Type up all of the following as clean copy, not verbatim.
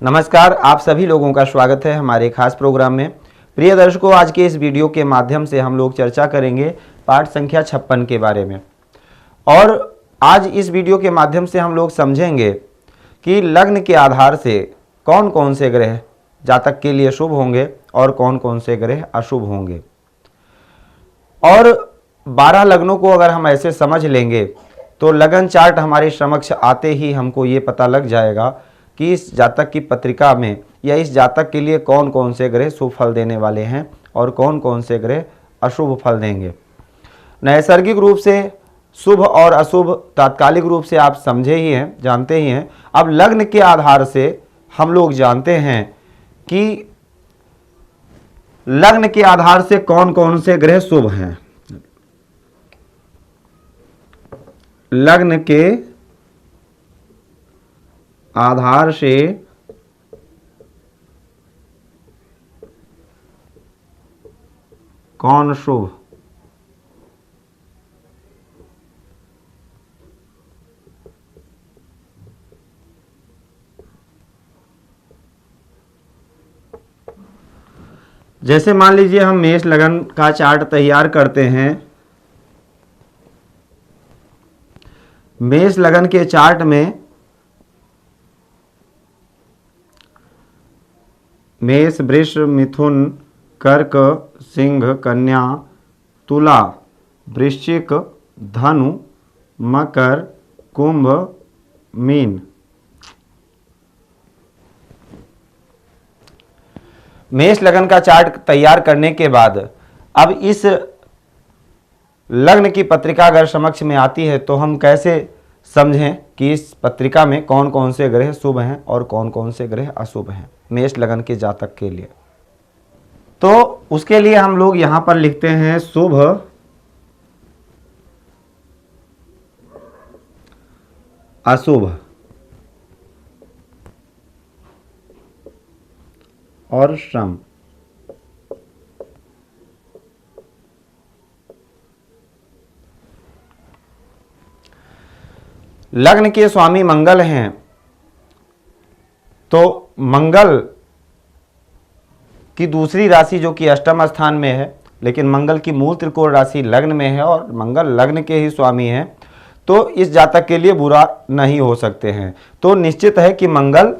नमस्कार, आप सभी लोगों का स्वागत है हमारे खास प्रोग्राम में। प्रिय दर्शकों, आज के इस वीडियो के माध्यम से हम लोग चर्चा करेंगे पाठ संख्या 56 के बारे में। और आज इस वीडियो के माध्यम से हम लोग समझेंगे कि लग्न के आधार से कौन कौन से ग्रह जातक के लिए शुभ होंगे और कौन कौन से ग्रह अशुभ होंगे। और 12 लग्नों को अगर हम ऐसे समझ लेंगे तो लगन चार्ट हमारे समक्ष आते ही हमको ये पता लग जाएगा कि इस जातक की पत्रिका में या इस जातक के लिए कौन कौन से ग्रह शुभ फल देने वाले हैं और कौन कौन से ग्रह अशुभ फल देंगे। नैसर्गिक रूप से शुभ और अशुभ तात्कालिक रूप से आप समझे ही हैं, जानते ही हैं। अब लग्न के आधार से हम लोग जानते हैं कि लग्न के आधार से कौन कौन से ग्रह शुभ हैं। लग्न के आधार से कौन शुभ, जैसे मान लीजिए हम मेष लगन का चार्ट तैयार करते हैं। मेष लगन के चार्ट में मेष, वृष, मिथुन, कर्क, सिंह, कन्या, तुला, वृश्चिक, धनु, मकर, कुंभ, मीन। मेष लगन का चार्ट तैयार करने के बाद अब इस लग्न की पत्रिका अगर समक्ष में आती है तो हम कैसे समझें कि इस पत्रिका में कौन कौन से ग्रह शुभ हैं और कौन कौन से ग्रह अशुभ हैं मेष लगन के जातक के लिए। तो उसके लिए हम लोग यहां पर लिखते हैं शुभ, अशुभ और श्रम। लग्न के स्वामी मंगल हैं तो मंगल की दूसरी राशि जो कि अष्टम स्थान में है, लेकिन मंगल की मूल त्रिकोण राशि लग्न में है और मंगल लग्न के ही स्वामी हैं, तो इस जातक के लिए बुरा नहीं हो सकते हैं। तो निश्चित है कि मंगल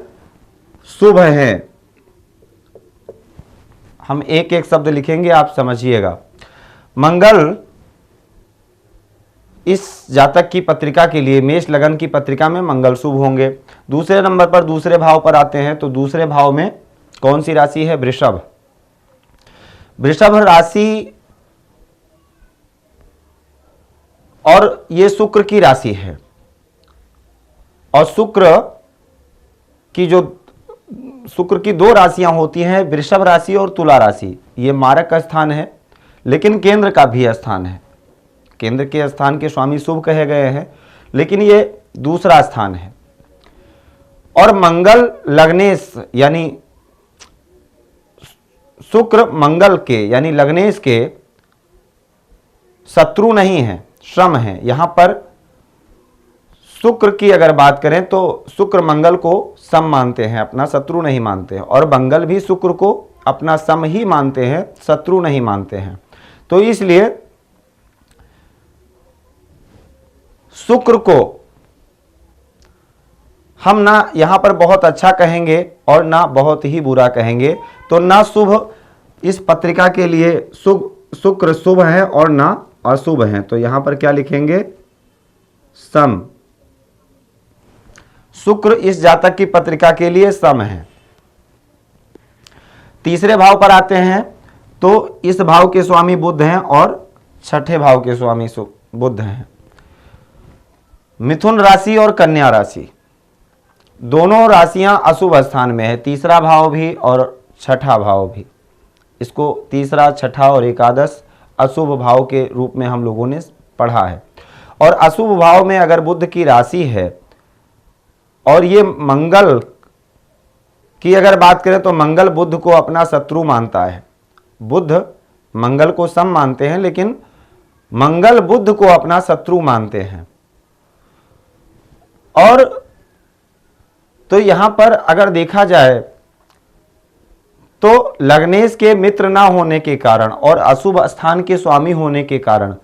शुभ है। हम एक एक शब्द लिखेंगे, आप समझिएगा। मंगल इस जातक की पत्रिका के लिए, मेष लगन की पत्रिका में मंगल शुभ होंगे। दूसरे नंबर पर दूसरे भाव पर आते हैं तो दूसरे भाव में कौन सी राशि है? वृषभ। वृषभ राशि और ये शुक्र की राशि है और शुक्र की दो राशियां होती हैं, वृषभ राशि और तुला राशि। ये मारक का स्थान है लेकिन केंद्र का भी स्थान है। केंद्र के स्थान के स्वामी शुभ कहे गए हैं, लेकिन ये दूसरा स्थान है। और मंगल लग्नेश यानी शुक्र मंगल के यानी लग्नेश के शत्रु नहीं है, श्रम है। यहां पर शुक्र की अगर बात करें तो शुक्र मंगल को सम मानते हैं, अपना शत्रु नहीं मानते हैं। और मंगल भी शुक्र को अपना सम ही मानते हैं, शत्रु नहीं मानते हैं। तो इसलिए शुक्र को हम ना यहां पर बहुत अच्छा कहेंगे और ना बहुत ही बुरा कहेंगे। तो ना शुभ इस पत्रिका के लिए शुक्र शुभ है और ना अशुभ है। तो यहां पर क्या लिखेंगे? सम। शुक्र इस जातक की पत्रिका के लिए सम है। तीसरे भाव पर आते हैं तो इस भाव के स्वामी बुध हैं और छठे भाव के स्वामी बुध हैं। मिथुन राशि और कन्या राशि दोनों राशियां अशुभ स्थान में है, तीसरा भाव भी और छठा भाव भी। इसको तीसरा, छठा और एकादश अशुभ भाव के रूप में हम लोगों ने पढ़ा है। और अशुभ भाव में अगर बुध की राशि है और ये मंगल की अगर बात करें तो मंगल बुध को अपना शत्रु मानता है। बुध मंगल को सम मानते हैं लेकिन मंगल बुध को अपना शत्रु मानते हैं। और तो यहां पर अगर देखा जाए तो लग्नेश के मित्र ना होने के कारण और अशुभ स्थान के स्वामी होने के कारण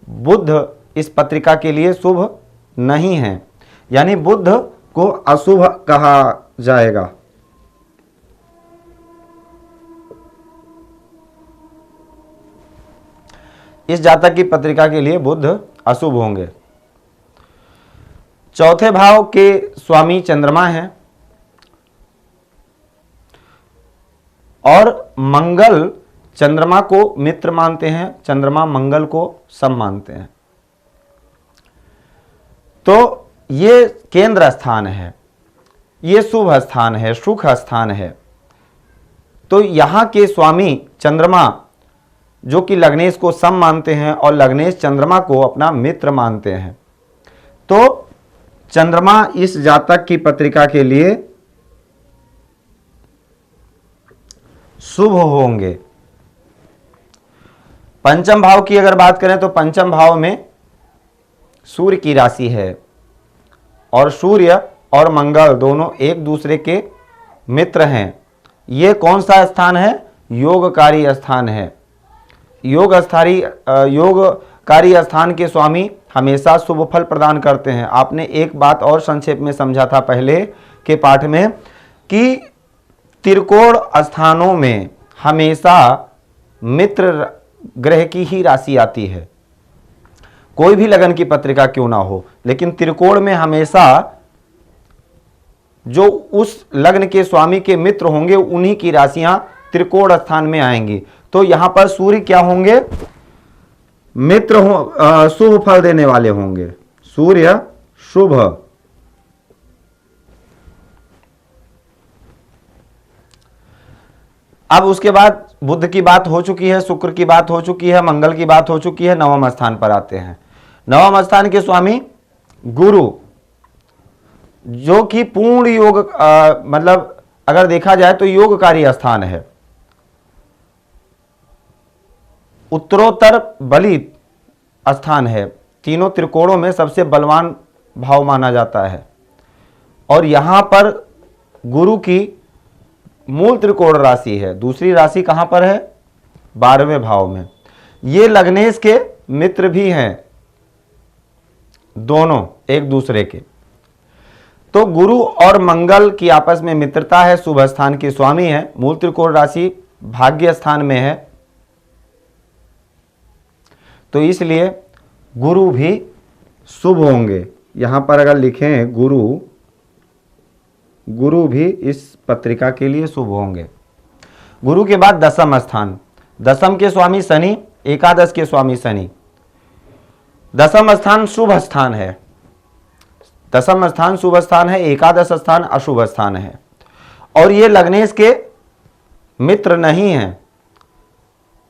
बुध इस पत्रिका के लिए शुभ नहीं है, यानी बुध को अशुभ कहा जाएगा। इस जातक की पत्रिका के लिए बुध अशुभ होंगे। चौथे भाव के स्वामी चंद्रमा हैं और मंगल चंद्रमा को मित्र मानते हैं, चंद्रमा मंगल को सम मानते हैं। तो ये केंद्र स्थान है, ये शुभ स्थान है, सुख स्थान है। तो यहां के स्वामी चंद्रमा जो कि लग्नेश को सम मानते हैं और लग्नेश चंद्रमा को अपना मित्र मानते हैं, तो चंद्रमा इस जातक की पत्रिका के लिए शुभ होंगे। पंचम भाव की अगर बात करें तो पंचम भाव में सूर्य की राशि है और सूर्य और मंगल दोनों एक दूसरे के मित्र हैं। ये कौन सा स्थान है? योगकारी स्थान है। योगकारी स्थान के स्वामी हमेशा शुभ फल प्रदान करते हैं। आपने एक बात और संक्षेप में समझा था पहले के पाठ में कि त्रिकोण स्थानों में हमेशा मित्र ग्रह की ही राशि आती है, कोई भी लगन की पत्रिका क्यों ना हो, लेकिन त्रिकोण में हमेशा जो उस लग्न के स्वामी के मित्र होंगे उन्हीं की राशियां त्रिकोण स्थान में आएंगी। तो यहां पर सूर्य क्या होंगे? मित्र हो, शुभ फल देने वाले होंगे। सूर्य शुभ, अब उसके बाद बुध की बात हो चुकी है, शुक्र की बात हो चुकी है, मंगल की बात हो चुकी है। नवम स्थान पर आते हैं। नवम स्थान के स्वामी गुरु, जो कि पूर्ण योग मतलब अगर देखा जाए तो योगकारी स्थान है, उत्तरोत्तर बली स्थान है, तीनों त्रिकोणों में सबसे बलवान भाव माना जाता है। और यहां पर गुरु की मूल त्रिकोण राशि है। दूसरी राशि कहां पर है? 12वें भाव में। ये लग्नेश के मित्र भी हैं, दोनों एक दूसरे के। तो गुरु और मंगल की आपस में मित्रता है, शुभ स्थान के स्वामी है, मूल त्रिकोण राशि भाग्य स्थान में है। तो इसलिए गुरु भी शुभ होंगे। यहां पर अगर लिखें गुरु भी इस पत्रिका के लिए शुभ होंगे। गुरु के बाद दसम स्थान, दसम के स्वामी शनि, एकादश के स्वामी शनि। दसम स्थान शुभ स्थान है, दसम स्थान शुभ स्थान है, एकादश स्थान अशुभ स्थान है। और ये लग्नेश के मित्र नहीं हैं।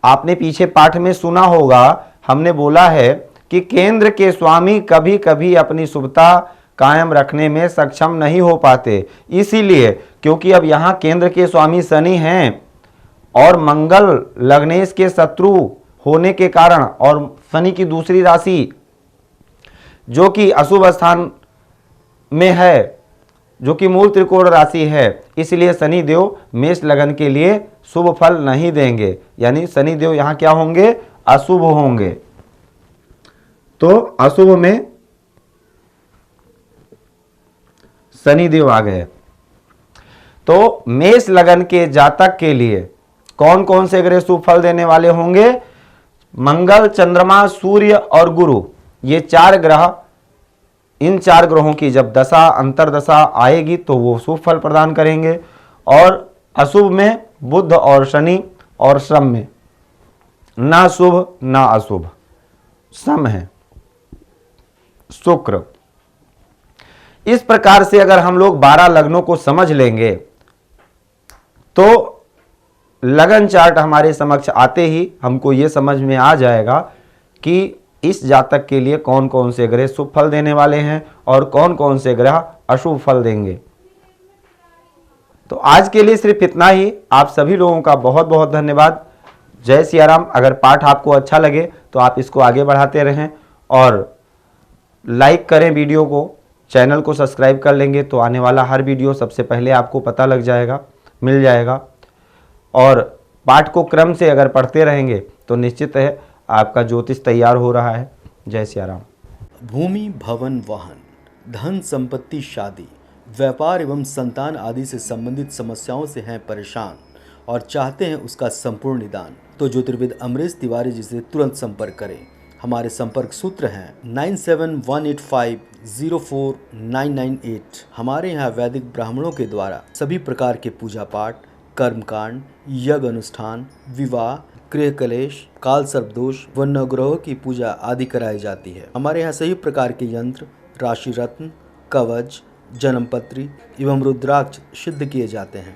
आपने पीछे पाठ में सुना होगा, हमने बोला है कि केंद्र के स्वामी कभी कभी अपनी शुभता कायम रखने में सक्षम नहीं हो पाते। इसीलिए क्योंकि अब यहां केंद्र के स्वामी शनि हैं और मंगल लग्नेश के शत्रु होने के कारण और शनि की दूसरी राशि जो कि अशुभ स्थान में है, जो कि मूल त्रिकोण राशि है, इसलिए शनि देव मेष लगन के लिए शुभ फल नहीं देंगे। यानी शनि देव यहां क्या होंगे? अशुभ होंगे। तो अशुभ में शनि देव आ गए। तो मेष लगन के जातक के लिए कौन कौन से ग्रह शुभ फल देने वाले होंगे? मंगल, चंद्रमा, सूर्य और गुरु, ये चार ग्रह, इन चार ग्रहों की जब दशा अंतरदशा आएगी तो वो शुभ फल प्रदान करेंगे। और अशुभ में बुध और शनि, और सम में ना शुभ ना अशुभ, सम है शुक्र। इस प्रकार से अगर हम लोग 12 लग्नों को समझ लेंगे तो लगन चार्ट हमारे समक्ष आते ही हमको ये समझ में आ जाएगा कि इस जातक के लिए कौन कौन से ग्रह शुभ फल देने वाले हैं और कौन कौन से ग्रह अशुभ फल देंगे। तो आज के लिए सिर्फ इतना ही। आप सभी लोगों का बहुत बहुत धन्यवाद। जय सिया राम। अगर पाठ आपको अच्छा लगे तो आप इसको आगे बढ़ाते रहें और लाइक करें वीडियो को, चैनल को सब्सक्राइब कर लेंगे तो आने वाला हर वीडियो सबसे पहले आपको पता लग जाएगा, मिल जाएगा। और पाठ को क्रम से अगर पढ़ते रहेंगे तो निश्चित है आपका ज्योतिष तैयार हो रहा है। जय सिया राम। भूमि, भवन, वाहन, धन संपत्ति, शादी, व्यापार एवं संतान आदि से संबंधित समस्याओं से हैं परेशान और चाहते हैं उसका संपूर्ण निदान, तो ज्योतिर्विद अमरीश तिवारी जी से तुरंत संपर्क करें। हमारे संपर्क सूत्र हैं 9718504998। हमारे यहाँ वैदिक ब्राह्मणों के द्वारा सभी प्रकार के पूजा पाठ, कर्मकांड, यज्ञ अनुष्ठान, विवाह, गृह कलेश, काल सर्प दोष व नवग्रहों की पूजा आदि कराई जाती है। हमारे यहाँ सभी प्रकार के यंत्र, राशि रत्न, कवच, जन्मपत्री एवं रुद्राक्ष सिद्ध किए जाते हैं।